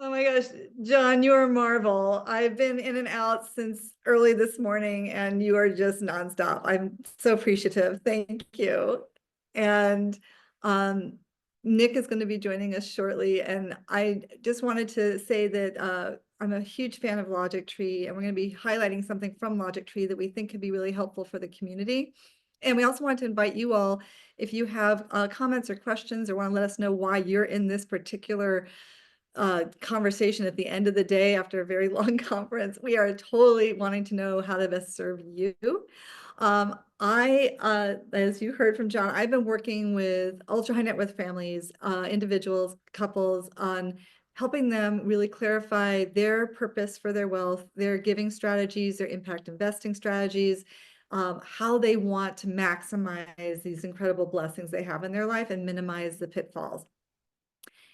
Oh my gosh, John, you're a marvel. I've been in and out since early this morning and you are just nonstop. I'm so appreciative. Thank you. And Nick is going to be joining us shortly. And I just wanted to say that I'm a huge fan of Logictry, and we're going to be highlighting something from Logictry that we think could be really helpful for the community. And we also want to invite you all, if you have comments or questions or want to let us know why you're in this particular conversation at the end of the day after a very long conference. We are totally wanting to know how to best serve you. As you heard from John, I've been working with ultra high net worth families, individuals, couples, on helping them really clarify their purpose for their wealth, their giving strategies, their impact investing strategies, how they want to maximize these incredible blessings they have in their life and minimize the pitfalls.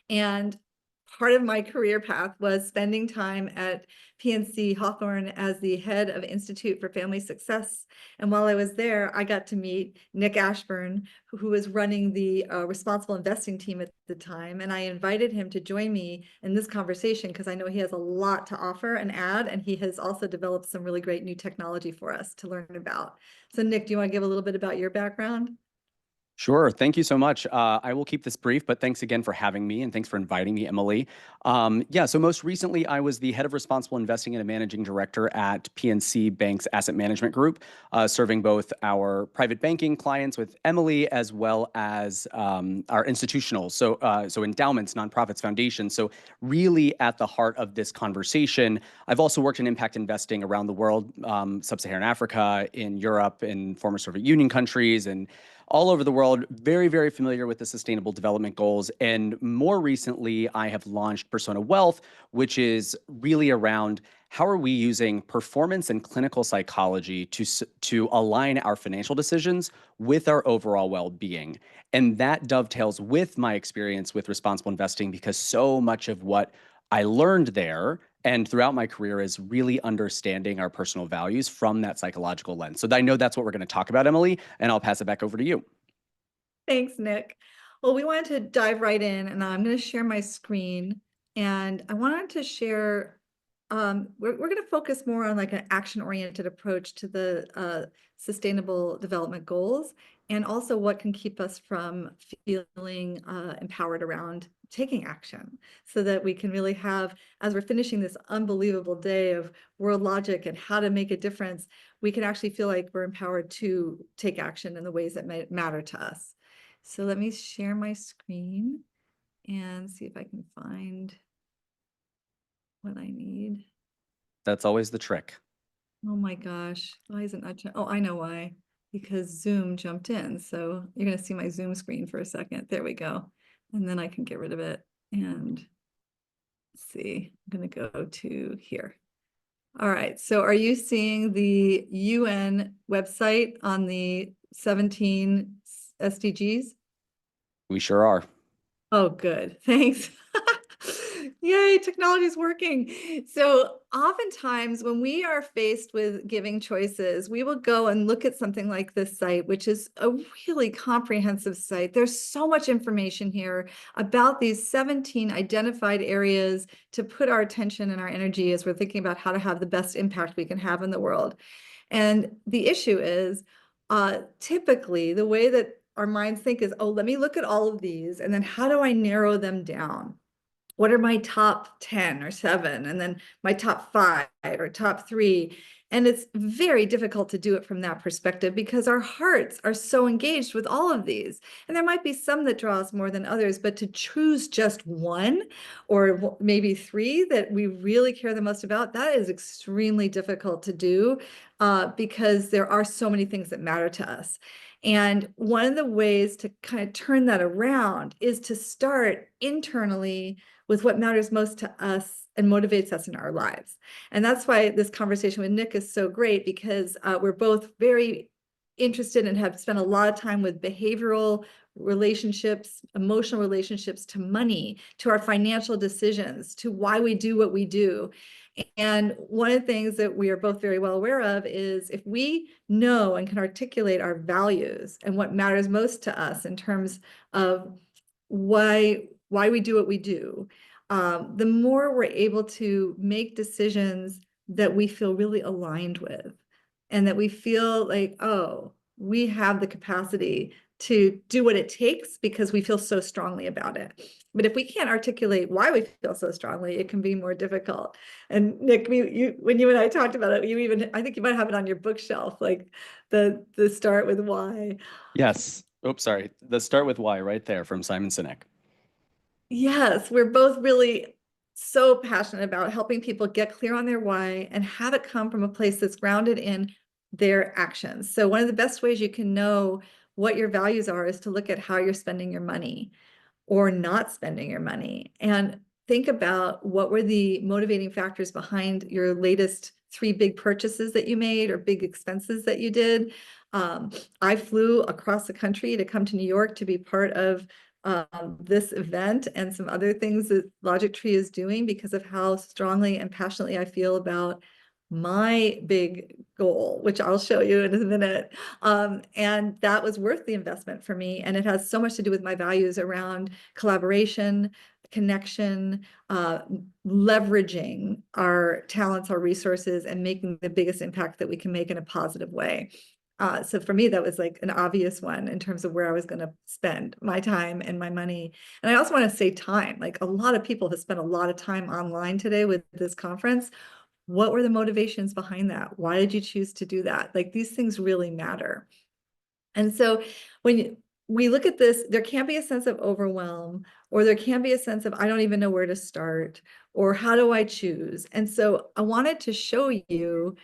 And part of my career path was spending time at PNC Hawthorne as the head of Institute for Family Success. And while I was there, I got to meet Nick Ashburn, who was running the responsible investing team at the time. And I invited him to join me in this conversation because I know he has a lot to offer and add. And he has also developed some really great new technology for us to learn about. So Nick, do you want to give a little bit about your background? Sure. Thank you so much. I will keep this brief, but thanks again for having me and thanks for inviting me, Emily. So most recently, I was the head of responsible investing and a managing director at PNC Bank's asset management group, serving both our private banking clients with Emily as well as our institutional, so endowments, nonprofits, foundations. So really at the heart of this conversation, I've also worked in impact investing around the world, sub-Saharan Africa, in Europe, in former Soviet Union countries, and all over the world, very, very familiar with the Sustainable Development Goals. And more recently, I have launched PersonaWealth, which is really around how are we using performance and clinical psychology to align our financial decisions with our overall well-being. And that dovetails with my experience with responsible investing, because so much of what I learned there and throughout my career is really understanding our personal values from that psychological lens. So I know that's what we're going to talk about, Emily, and I'll pass it back over to you. Thanks, Nick. Well, we wanted to dive right in, and I'm going to share my screen. And I wanted to share, we're going to focus more on like an action-oriented approach to the Sustainable Development Goals, and also what can keep us from feeling empowered around taking action, so that we can really have, as we're finishing this unbelievable day of world logic and how to make a difference, we can actually feel like we're empowered to take action in the ways that matter to us. So let me share my screen and see if I can find what I need. That's always the trick. Oh my gosh, why isn't that? Oh, I know why. Because Zoom jumped in. So you're going to see my Zoom screen for a second. There we go. And then I can get rid of it. And let's see, I'm going to go to here. All right. So are you seeing the UN website on the 17 SDGs? We sure are. Oh, good. Thanks. Yay, technology is working. So oftentimes when we are faced with giving choices, we will go and look at something like this site, which is a really comprehensive site. There's so much information here about these 17 identified areas to put our attention and our energy as we're thinking about how to have the best impact we can have in the world. And the issue is typically the way that our minds think is, oh, let me look at all of these, and then how do I narrow them down? What are my top 10 or 7, and then my top 5 or top 3? And it's very difficult to do it from that perspective because our hearts are so engaged with all of these. And there might be some that draw us more than others, but to choose just one or maybe 3 that we really care the most about, that is extremely difficult to do because there are so many things that matter to us. And one of the ways to kind of turn that around is to start internally with what matters most to us and motivates us in our lives. And that's why this conversation with Nick is so great, because we're both very interested and have spent a lot of time with behavioral relationships, emotional relationships to money, to our financial decisions, to why we do what we do. And one of the things that we are both very well aware of is if we know and can articulate our values and what matters most to us in terms of why we do what we do, the more we're able to make decisions that we feel really aligned with, and that we feel like, oh, we have the capacity to do what it takes because we feel so strongly about it. But if we can't articulate why we feel so strongly, it can be more difficult. And Nick, when you and I talked about it, I think you might have it on your bookshelf, like the start with why. Yes. Oops, sorry. The Start with Why right there from Simon Sinek. Yes, we're both really so passionate about helping people get clear on their why and have it come from a place that's grounded in their actions. So one of the best ways you can know what your values are is to look at how you're spending your money or not spending your money, and think about what were the motivating factors behind your latest 3 big purchases that you made or big expenses that you did. I flew across the country to come to New York to be part of this event and some other things that Logictry is doing because of how strongly and passionately I feel about my big goal, which I'll show you in a minute. And that was worth the investment for me. And it has so much to do with my values around collaboration, connection, leveraging our talents, our resources, and making the biggest impact that we can make in a positive way. So for me, that was like an obvious one in terms of where I was going to spend my time and my money. And I also want to say time. Like, a lot of people have spent a lot of time online today with this conference. What were the motivations behind that? Why did you choose to do that? Like, these things really matter. And so when we look at this, there can be a sense of overwhelm, or there can be a sense of, I don't even know where to start, or how do I choose? And so I wanted to show you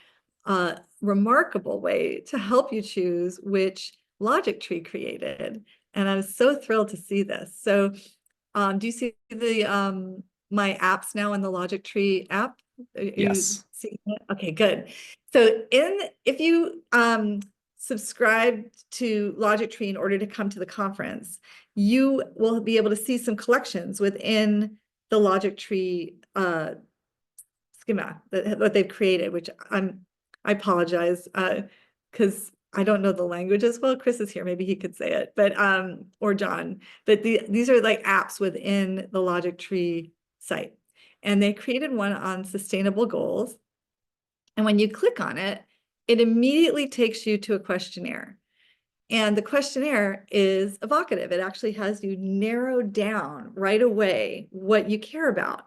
a remarkable way to help you choose, which Logictree created. And I was so thrilled to see this. So do you see the my apps now in the Logictree app? Are you Yes. seeing it? Okay, good. So if you subscribe to Logictree in order to come to the conference, you will be able to see some collections within the Logictree schema that they've created, which I apologize because I don't know the language as well. Chris is here, maybe he could say it, but or John. But these are like apps within the Logictree site, and they created one on sustainable goals. And when you click on it, it immediately takes you to a questionnaire. And the questionnaire is evocative. It actually has you narrow down right away what you care about.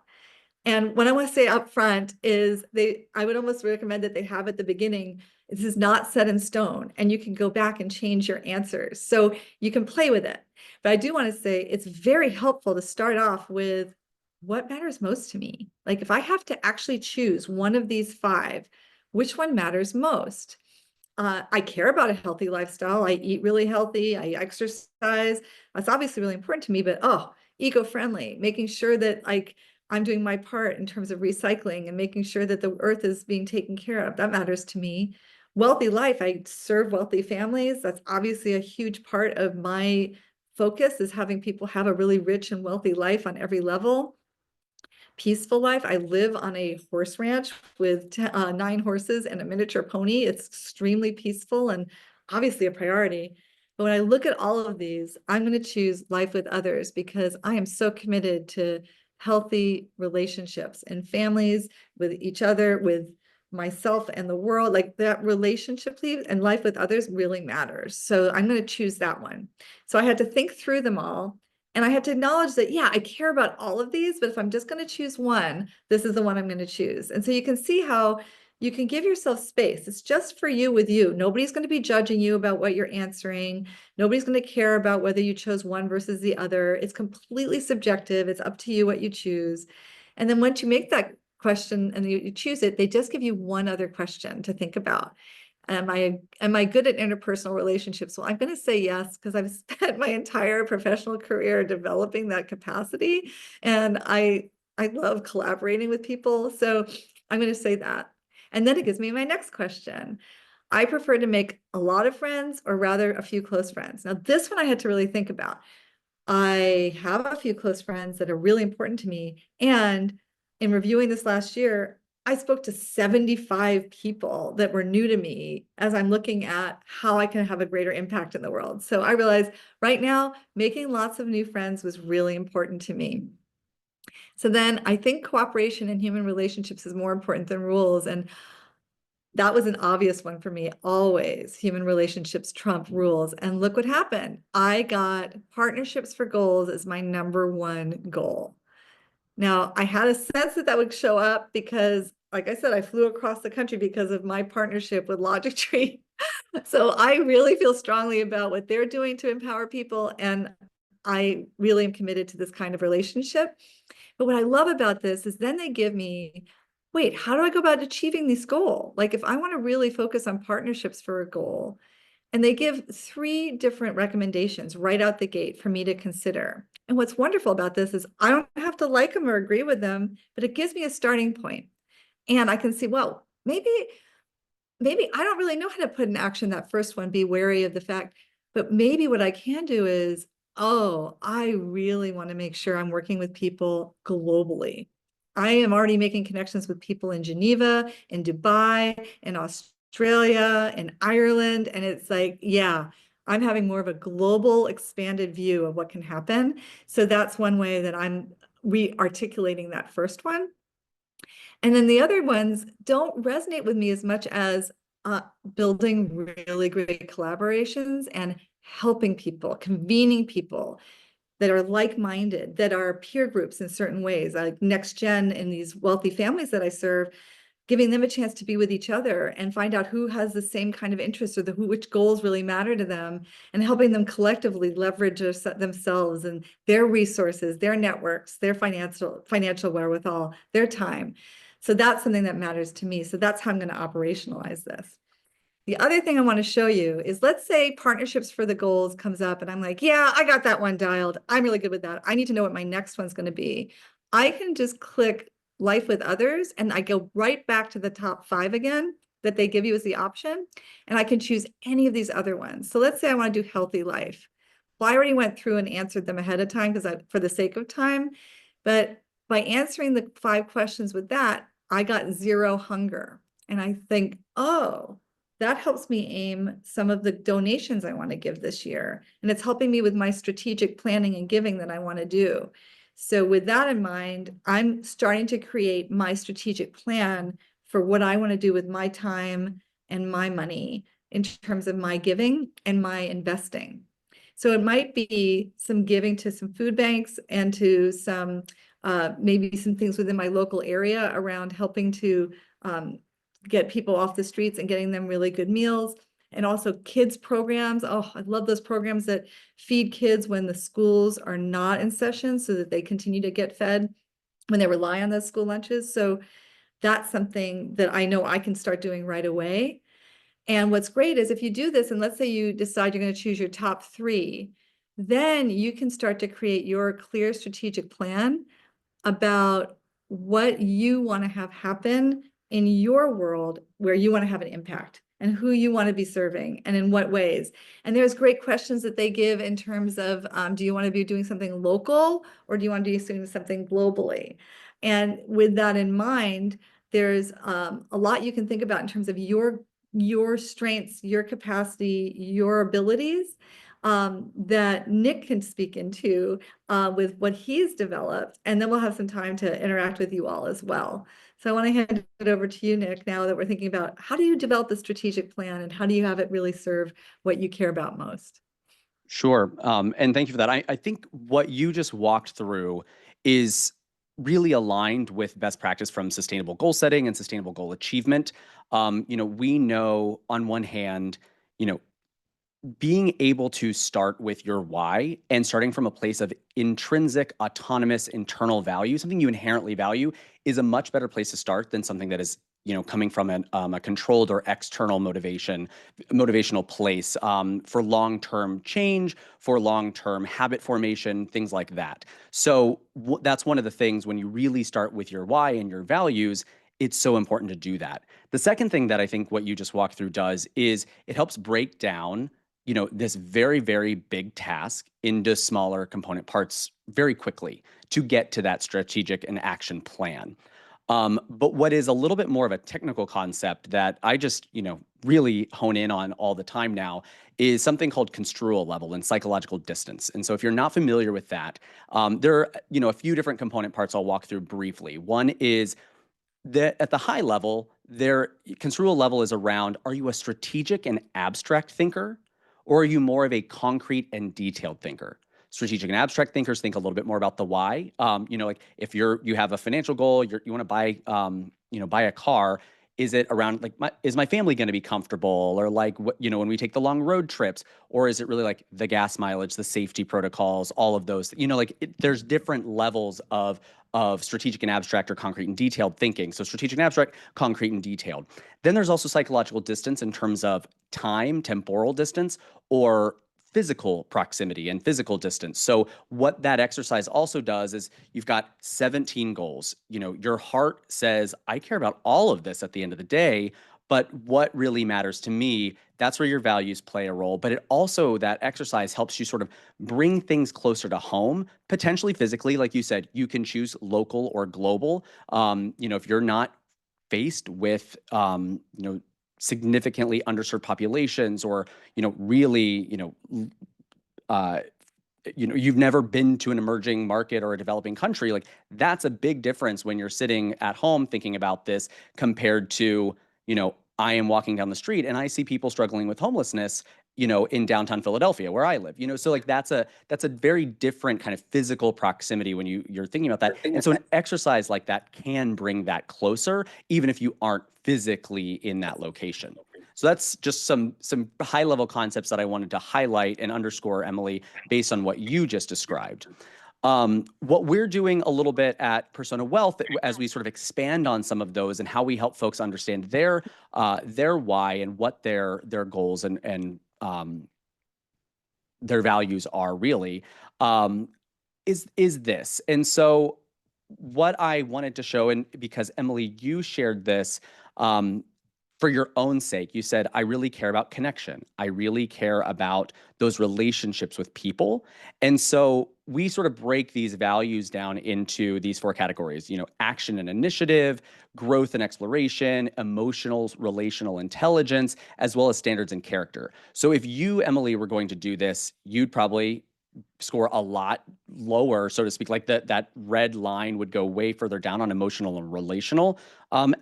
And what I want to say up front is I would almost recommend that they have at the beginning, this is not set in stone, and you can go back and change your answers. So you can play with it. But I do want to say it's very helpful to start off with what matters most to me. Like, if I have to actually choose one of these 5, which one matters most? I care about a healthy lifestyle. I eat really healthy. I exercise. That's obviously really important to me, but eco-friendly, making sure that I'm doing my part in terms of recycling and making sure that the earth is being taken care of. That matters to me. Wealthy life. I serve wealthy families. That's obviously a huge part of my focus, is having people have a really rich and wealthy life on every level. Peaceful life. I live on a horse ranch with 9 horses and a miniature pony. It's extremely peaceful and obviously a priority. But when I look at all of these, I'm going to choose life with others because I am so committed to healthy relationships and families with each other, with myself and the world. Like, that relationship and life with others really matters. So I'm going to choose that one. So I had to think through them all. And I had to acknowledge that, yeah, I care about all of these, but if I'm just going to choose one, this is the one I'm going to choose. And so you can see how you can give yourself space. It's just for you with you. Nobody's going to be judging you about what you're answering. Nobody's going to care about whether you chose one versus the other. It's completely subjective. It's up to you what you choose. And then once you make that question and you choose it, they just give you one other question to think about. Am I good at interpersonal relationships? Well, I'm going to say yes, because I've spent my entire professional career developing that capacity, and I love collaborating with people. So I'm going to say that. And then it gives me my next question. I prefer to make a lot of friends, or rather a few close friends. Now, this one I had to really think about. I have a few close friends that are really important to me. And in reviewing this last year, I spoke to 75 people that were new to me as I'm looking at how I can have a greater impact in the world. So I realized right now, making lots of new friends was really important to me. So then I think cooperation in human relationships is more important than rules. And that was an obvious one for me, always. Human relationships trump rules. And look what happened. I got partnerships for goals as my #1 goal. Now, I had a sense that that would show up because, like I said, I flew across the country because of my partnership with Logictry. So I really feel strongly about what they're doing to empower people. And I really am committed to this kind of relationship. But what I love about this is then they give me, wait, how do I go about achieving this goal? Like if I want to really focus on partnerships for a goal, and they give 3 different recommendations right out the gate for me to consider. And what's wonderful about this is I don't have to like them or agree with them, but it gives me a starting point. And I can see, well, maybe I don't really know how to put in action that first one, be wary of the fact, but maybe what I can do is, oh, I really want to make sure I'm working with people globally. I am already making connections with people in Geneva, in Dubai, in Australia, in Ireland. And it's like, yeah, I'm having more of a global expanded view of what can happen. So that's one way that I'm re-articulating that first one. And then the other ones don't resonate with me as much as building really great collaborations and helping people, convening people that are like-minded, that are peer groups in certain ways, like next gen in these wealthy families that I serve, giving them a chance to be with each other and find out who has the same kind of interests or which goals really matter to them, and helping them collectively leverage themselves and their resources, their networks, their financial wherewithal, their time. So that's something that matters to me. So that's how I'm going to operationalize this. The other thing I want to show you is, let's say partnerships for the goals comes up and I'm like, yeah, I got that one dialed. I'm really good with that. I need to know what my next one's going to be. I can just click life with others and I go right back to the top 5 again that they give you as the option. And I can choose any of these other ones. So let's say I want to do healthy life. Well, I already went through and answered them ahead of time for the sake of time. But by answering the 5 questions with that, I got 0 hunger. And I think, oh, that helps me aim some of the donations I want to give this year. And it's helping me with my strategic planning and giving that I want to do. So with that in mind, I'm starting to create my strategic plan for what I want to do with my time and my money in terms of my giving and my investing. So it might be some giving to some food banks and to some maybe some things within my local area around helping to get people off the streets and getting them really good meals. And also kids programs. Oh, I love those programs that feed kids when the schools are not in session so that they continue to get fed when they rely on those school lunches. So that's something that I know I can start doing right away. And what's great is if you do this, and let's say you decide you're going to choose your top 3, then you can start to create your clear strategic plan about what you want to have happen in your world where you want to have an impact and who you want to be serving and in what ways. And there's great questions that they give in terms of, do you want to be doing something local or do you want to be doing something globally? And with that in mind, there's a lot you can think about in terms of your strengths, your capacity, your abilities, that Nick can speak into with what he's developed. And then we'll have some time to interact with you all as well. So I want to hand it over to you, Nick, now that we're thinking about how do you develop the strategic plan and how do you have it really serve what you care about most? Sure. And thank you for that. I think what you just walked through is really aligned with best practice from sustainable goal setting and sustainable goal achievement. We know on one hand, you know, being able to start with your why and starting from a place of intrinsic, autonomous, internal value, something you inherently value, is a much better place to start than something that is, coming from a controlled or external motivational place for long-term change, for long-term habit formation, things like that. So that's one of the things when you really start with your why and your values. It's so important to do that. The second thing that I think what you just walked through does is it helps break down this very, very big task into smaller component parts very quickly to get to that strategic and action plan. But what is a little bit more of a technical concept that I just, really hone in on all the time now is something called construal level and psychological distance. And so if you're not familiar with that, there are, a few different component parts I'll walk through briefly. One is that at the high level, their construal level is around, are you a strategic and abstract thinker, or are you more of a concrete and detailed thinker? Strategic and abstract thinkers think a little bit more about the why. Like if you have a financial goal, you want to buy, buy a car. Is it around like, is my family going to be comfortable, or like what, when we take the long road trips, or is it really like the gas mileage, the safety protocols, all of those, there's different levels of strategic and abstract or concrete and detailed thinking. So strategic and abstract, concrete and detailed. Then there's also psychological distance in terms of time, temporal distance, or physical proximity and physical distance. So what that exercise also does is you've got 17 goals. Your heart says, I care about all of this at the end of the day, but what really matters to me, that's where your values play a role. But it also, that exercise helps you sort of bring things closer to home, potentially physically. Like you said, you can choose local or global. If you're not faced with, significantly underserved populations, or, really, you've never been to an emerging market or a developing country, like that's a big difference when you're sitting at home thinking about this compared to, I am walking down the street and I see people struggling with homelessness, in downtown Philadelphia where I live, so like that's a very different kind of physical proximity when you're thinking about that. And so an exercise like that can bring that closer, even if you aren't physically in that location. So that's just some high level concepts that I wanted to highlight and underscore, Emily, based on what you just described. What we're doing a little bit at PersonaWealth, as we sort of expand on some of those and how we help folks understand their why and what their goals and their values are really, is this. And so what I wanted to show, and because Emily, you shared this, for your own sake, you said, I really care about connection. I really care about those relationships with people. And so we sort of break these values down into these 4 categories, action and initiative, growth and exploration, emotional, relational intelligence, as well as standards and character. So if you, Emily, were going to do this, you'd probably score a lot lower, so to speak. Like that red line would go way further down on emotional and relational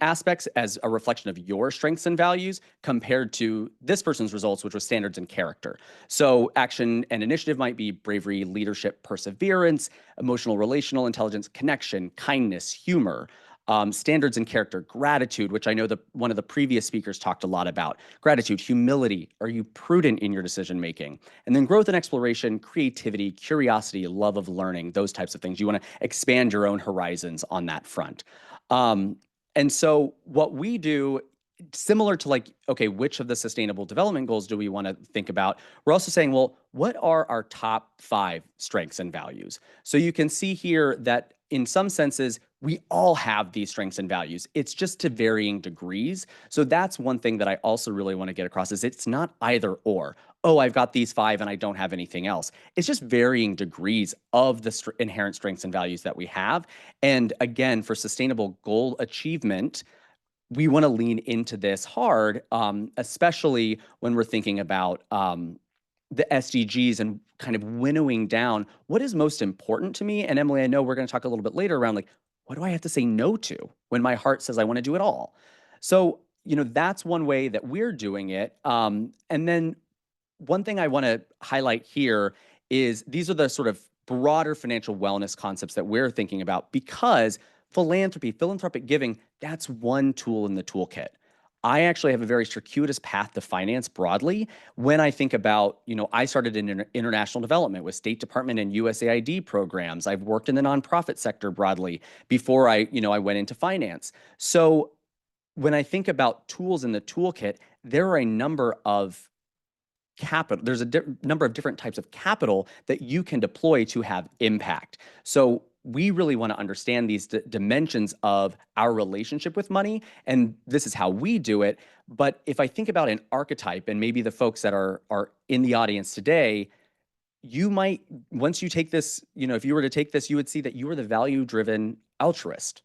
aspects as a reflection of your strengths and values compared to this person's results, which was standards and character. So action and initiative might be bravery, leadership, perseverance, emotional, relational intelligence, connection, kindness, humor. Standards and character, gratitude, which I know one of the previous speakers talked a lot about. Gratitude, humility, are you prudent in your decision making? And then growth and exploration, creativity, curiosity, love of learning, those types of things. You want to expand your own horizons on that front. And so what we do, similar to like, okay, which of the sustainable development goals do we want to think about? We're also saying, well, what are our top 5 strengths and values? So you can see here that in some senses, we all have these strengths and values. It's just to varying degrees. So that's one thing that I also really want to get across is it's not either or. Oh, I've got these 5 and I don't have anything else. It's just varying degrees of the inherent strengths and values that we have. And again, for sustainable goal achievement, we want to lean into this hard, especially when we're thinking about the SDGs and kind of winnowing down what is most important to me. And Emily, I know we're going to talk a little bit later around like, what do I have to say no to when my heart says I want to do it all? So, that's one way that we're doing it. And then one thing I want to highlight here is these are the sort of broader financial wellness concepts that we're thinking about, because philanthropic giving, that's one tool in the toolkit. I actually have a very circuitous path to finance broadly. When I think about, I started in international development with State Department and USAID programs. I've worked in the nonprofit sector broadly before I went into finance. So when I think about tools in the toolkit, there are a number of capital. There's a number of different types of capital that you can deploy to have impact. So we really want to understand these dimensions of our relationship with money, and this is how we do it. But if I think about an archetype, and maybe the folks that are in the audience today, you might, once you take this, if you were to take this, you would see that you are the value-driven altruist.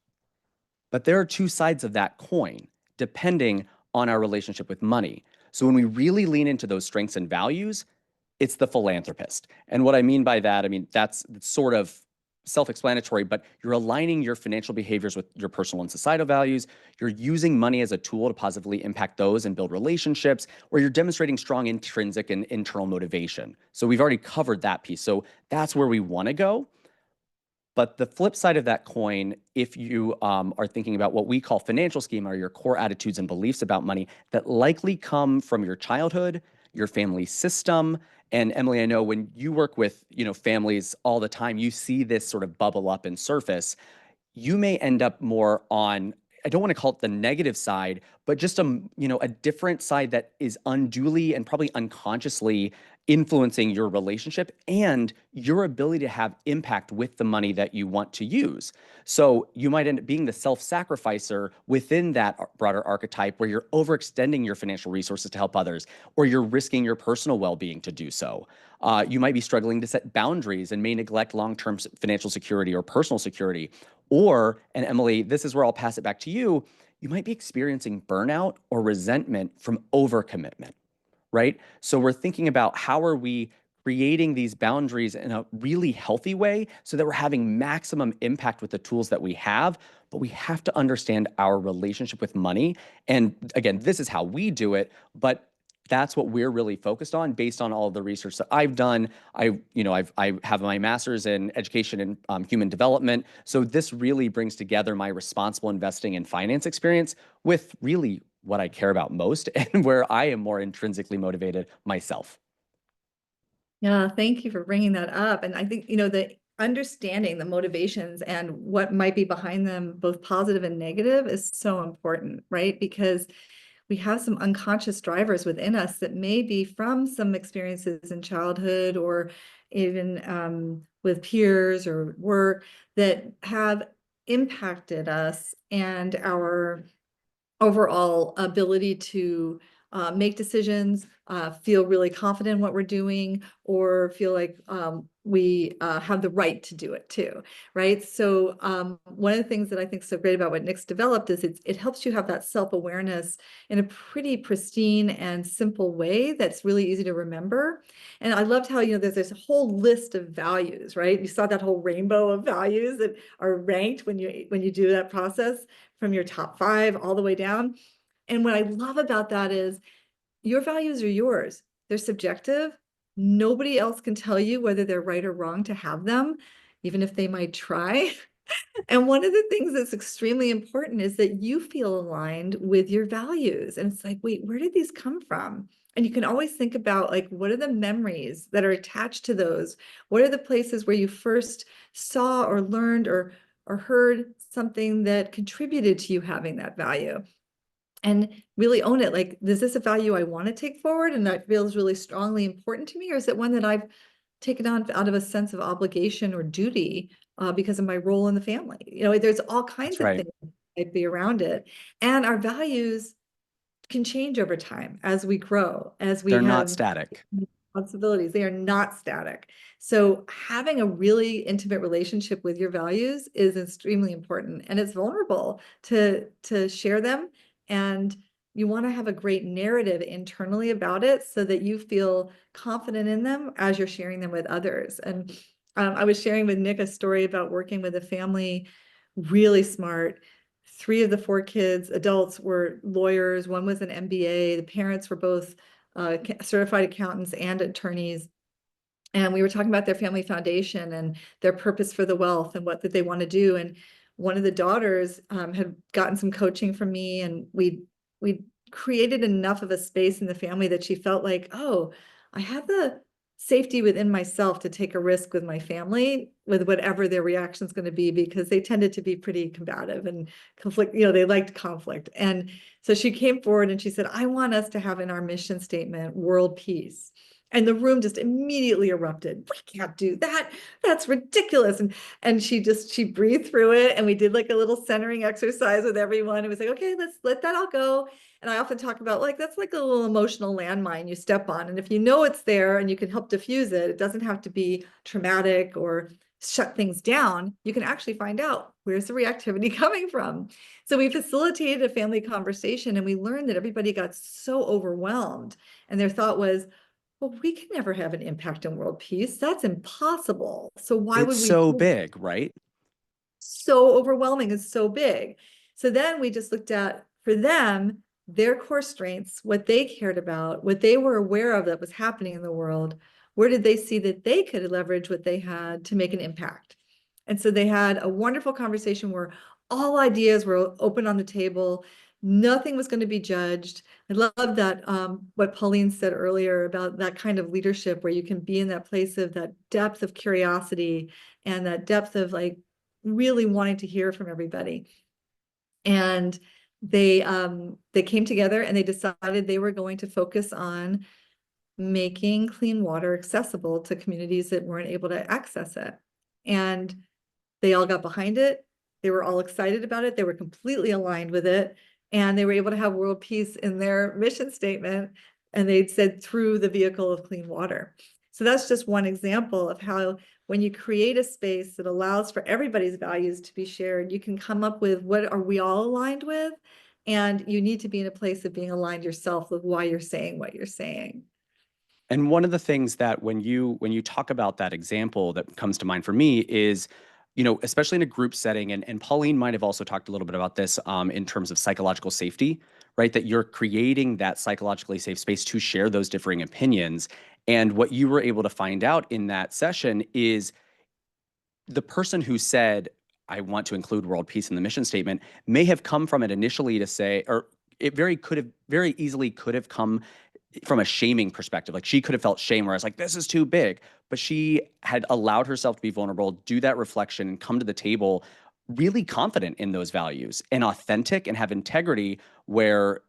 But there are two sides of that coin, depending on our relationship with money. So when we really lean into those strengths and values, it's the philanthropist. And what I mean by that, I mean, that's sort of self-explanatory, but you're aligning your financial behaviors with your personal and societal values. You're using money as a tool to positively impact those and build relationships, or you're demonstrating strong intrinsic and internal motivation. So we've already covered that piece. So that's where we want to go. But the flip side of that coin, if you are thinking about what we call financial schema, or your core attitudes and beliefs about money that likely come from your childhood, your family system. And Emily, I know when you work with families all the time, you see this sort of bubble up and surface. You may end up more on, I don't want to call it the negative side, but just a different side that is unduly and probably unconsciously influencing your relationship and your ability to have impact with the money that you want to use. So you might end up being the self-sacrificer within that broader archetype where you're overextending your financial resources to help others, or you're risking your personal well-being to do so. You might be struggling to set boundaries and may neglect long-term financial security or personal security. Or, and Emily, this is where I'll pass it back to you, you might be experiencing burnout or resentment from overcommitment, right? So we're thinking about how are we creating these boundaries in a really healthy way so that we're having maximum impact with the tools that we have, but we have to understand our relationship with money. And again, this is how we do it, but that's what we're really focused on based on all of the research that I've done. I have my master's in education and human development. So this really brings together my responsible investing and finance experience with really what I care about most and where I am more intrinsically motivated myself. Yeah, thank you for bringing that up. And I think, the understanding the motivations and what might be behind them, both positive and negative, is so important, right? Because we have some unconscious drivers within us that may be from some experiences in childhood or even with peers or work that have impacted us and our overall ability to make decisions, feel really confident in what we're doing, or feel like we have the right to do it too, right? So one of the things that I think is so great about what Nick's developed is it helps you have that self-awareness in a pretty pristine and simple way that's really easy to remember. And I loved how, there's this whole list of values, right? You saw that whole rainbow of values that are ranked when you do that process from your top 5 all the way down. And what I love about that is your values are yours. They're subjective. Nobody else can tell you whether they're right or wrong to have them, even if they might try. And one of the things that's extremely important is that you feel aligned with your values. And it's like, wait, where did these come from? And you can always think about, like, what are the memories that are attached to those? What are the places where you first saw or learned or heard something that contributed to you having that value? And really own it. Like, is this a value I want to take forward and that feels really strongly important to me? Or is it one that I've taken on out of a sense of obligation or duty because of my role in the family? There's all kinds That's of right. things that might be around it. And our values can change over time as we grow, as we They're not have static. responsibilities. They are not static. So having a really intimate relationship with your values is extremely important, and it's vulnerable to share them. And you want to have a great narrative internally about it so that you feel confident in them as you're sharing them with others. And I was sharing with Nick a story about working with a family, really smart. 3 of the 4 kids, adults, were lawyers. One was an MBA. The parents were both certified accountants and attorneys. And we were talking about their family foundation and their purpose for the wealth and what that they want to do. And one of the daughters had gotten some coaching from me, and we created enough of a space in the family that she felt like, oh, I have the safety within myself to take a risk with my family, with whatever their reaction is going to be, because they tended to be pretty combative and conflict. They liked conflict. And so she came forward and she said, I want us to have in our mission statement, world peace. And the room just immediately erupted. We can't do that. That's ridiculous. And she breathed through it. And we did like a little centering exercise with everyone. It was like, okay, let's let that all go. And I often talk about, like, that's like a little emotional landmine you step on. And if you know it's there and you can help diffuse it, it doesn't have to be traumatic or shut things down, you can actually find out where's the reactivity coming from. So we facilitated a family conversation, and we learned that everybody got so overwhelmed, and their thought was, well, we can never have an impact on world peace. That's impossible. So why It's would we so do it? big, right? So overwhelming and so big. So then we just looked at, for them, their core strengths, what they cared about, what they were aware of that was happening in the world. Where did they see that they could leverage what they had to make an impact? And so they had a wonderful conversation where all ideas were open on the table. Nothing was going to be judged. I love that, what Pauline said earlier about that kind of leadership where you can be in that place of that depth of curiosity and that depth of like really wanting to hear from everybody. And they came together and they decided they were going to focus on making clean water accessible to communities that weren't able to access it. And they all got behind it. They were all excited about it. They were completely aligned with it. And they were able to have world peace in their mission statement. And they'd said through the vehicle of clean water. So that's just one example of how when you create a space that allows for everybody's values to be shared, you can come up with what are we all aligned with? And you need to be in a place of being aligned yourself with why you're saying what you're saying. And one of the things that when you talk about that example that comes to mind for me is, especially in a group setting, and Pauline might have also talked a little bit about this in terms of psychological safety, right? That you're creating that psychologically safe space to share those differing opinions. And what you were able to find out in that session is the person who said, I want to include world peace in the mission statement may have come from it initially to say, or it very easily could have come from a shaming perspective. Like she could have felt shame where I was like, this is too big. But she had allowed herself to be vulnerable, do that reflection, and come to the table really confident in those values and authentic and have integrity, where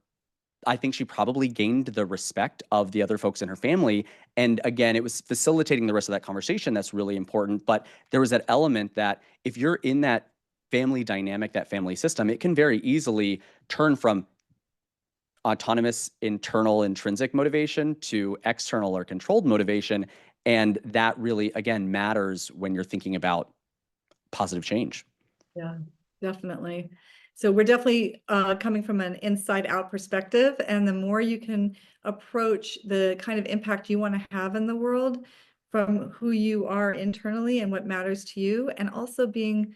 I think she probably gained the respect of the other folks in her family. And again, it was facilitating the rest of that conversation that's really important. But there was that element that if you're in that family dynamic, that family system, it can very easily turn from autonomous, internal, intrinsic motivation to external or controlled motivation. And that really, again, matters when you're thinking about positive change. Yeah, definitely. So we're definitely coming from an inside out perspective. And the more you can approach the kind of impact you want to have in the world from who you are internally and what matters to you, and also being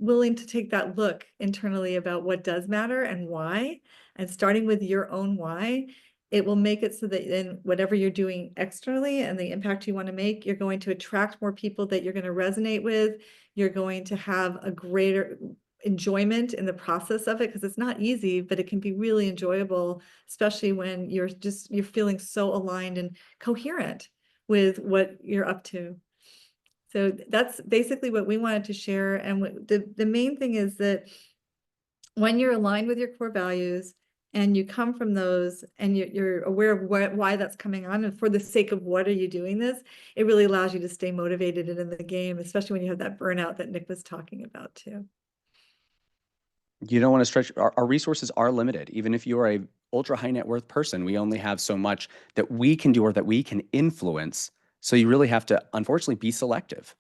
willing to take that look internally about what does matter and why, and starting with your own why, it will make it so that in whatever you're doing externally and the impact you want to make, you're going to attract more people that you're going to resonate with. You're going to have a greater enjoyment in the process of it, because it's not easy, but it can be really enjoyable, especially when you're feeling so aligned and coherent with what you're up to. So that's basically what we wanted to share. And the main thing is that when you're aligned with your core values and you come from those and you're aware of why that's coming on, and for the sake of what are you doing this, it really allows you to stay motivated and in the game, especially when you have that burnout that Nick was talking about too. You don't want to stretch. Our resources are limited. Even if you are a ultra high net worth person, we only have so much that we can do or that we can influence. So you really have to, unfortunately, be selective.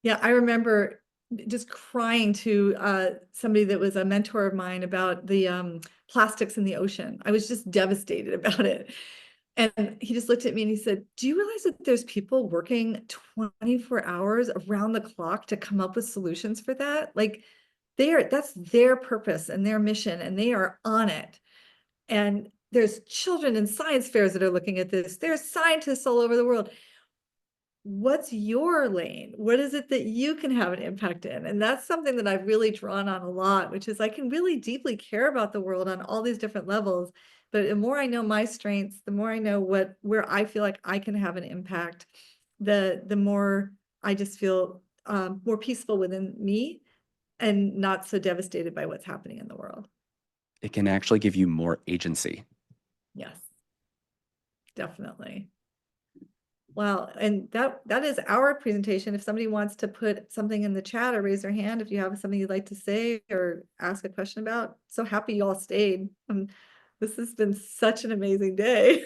Yeah, I remember just crying to somebody that was a mentor of mine about the plastics in the ocean. I was just devastated about it. And he just looked at me and he said, do you realize that there's people working 24 hours around the clock to come up with solutions for that? Like that's their purpose and their mission, and they are on it. And there's children in science fairs that are looking at this. There's scientists all over the world. What's your lane? What is it that you can have an impact in? And that's something that I've really drawn on a lot, which is I can really deeply care about the world on all these different levels. But the more I know my strengths, the more I know where I feel like I can have an impact, the more I just feel more peaceful within me and not so devastated by what's happening in the world. It can actually give you more agency. Yes, definitely. Wow, and that is our presentation. If somebody wants to put something in the chat or raise their hand, if you have something you'd like to say or ask a question about, so happy you all stayed. This has been such an amazing day.